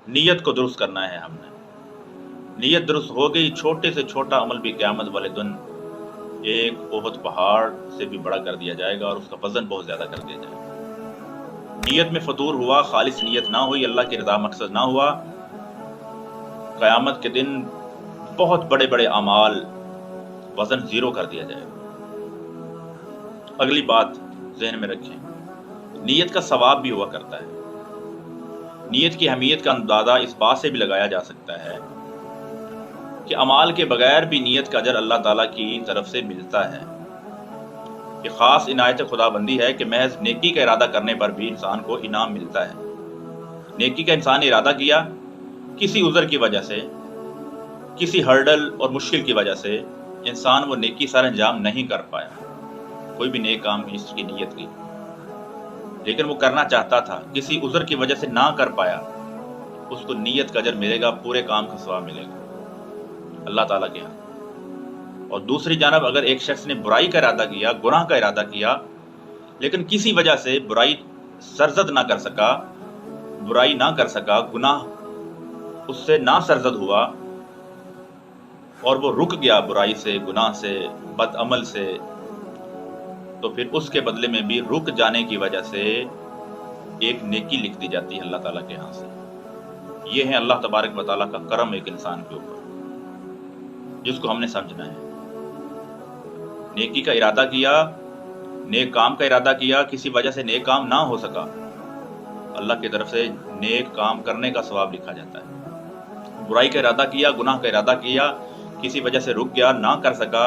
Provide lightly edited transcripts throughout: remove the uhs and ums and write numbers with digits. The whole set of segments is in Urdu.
نیت کو درست کرنا ہے ہم نے. نیت درست ہو گئی، چھوٹے سے چھوٹا عمل بھی قیامت والے دن ایک احد پہاڑ سے بھی بڑا کر دیا جائے گا اور اس کا وزن بہت زیادہ کر دیا جائے گا. نیت میں فطور ہوا، خالص نیت نہ ہوئی، اللہ کی رضا مقصد نہ ہوا، قیامت کے دن بہت بڑے بڑے اعمال وزن زیرو کر دیا جائے گا. اگلی بات ذہن میں رکھیں، نیت کا ثواب بھی ہوا کرتا ہے. نیت کی اہمیت کا اندازہ اس بات سے بھی لگایا جا سکتا ہے کہ اعمال کے بغیر بھی نیت کا اجر اللہ تعالیٰ کی طرف سے ملتا ہے. یہ خاص عنایت خدا بندی ہے کہ محض نیکی کا ارادہ کرنے پر بھی انسان کو انعام ملتا ہے. نیکی کا انسان نے ارادہ کیا، کسی عذر کی وجہ سے، کسی ہرڈل اور مشکل کی وجہ سے انسان وہ نیکی سر انجام نہیں کر پایا، کوئی بھی نیک کام اس کی نیت کی، لیکن وہ کرنا چاہتا تھا، کسی عذر کی وجہ سے نہ کر پایا، اس کو نیت کا اجر ملے گا، پورے کام کا ثواب ملے گا اللہ تعالیٰ کے ہاں. اور دوسری جانب اگر ایک شخص نے برائی کا ارادہ کیا، گناہ کا ارادہ کیا، لیکن کسی وجہ سے برائی سرزد نہ کر سکا، برائی نہ کر سکا، گناہ اس سے نہ سرزد ہوا اور وہ رک گیا برائی سے، گناہ سے، بد عمل سے، تو پھر اس کے بدلے میں بھی رک جانے کی وجہ سے ایک نیکی لکھ دی جاتی ہے اللہ تعالیٰ کے ہاں سے. یہ ہے اللہ تبارک و تعالیٰ کا کرم ایک انسان کے اوپر، جس کو ہم نے سمجھنا ہے. نیکی کا ارادہ کیا، نیک کام کا ارادہ کیا، کسی وجہ سے نیک کام نہ ہو سکا، اللہ کی طرف سے نیک کام کرنے کا ثواب لکھا جاتا ہے. برائی کا ارادہ کیا، گناہ کا ارادہ کیا، کسی وجہ سے رک گیا، نہ کر سکا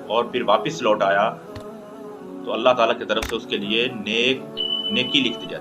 اور پھر واپس لوٹ آیا، تو اللہ تعالیٰ کی طرف سے اس کے لیے نیکی لکھ دی جاتی ہے.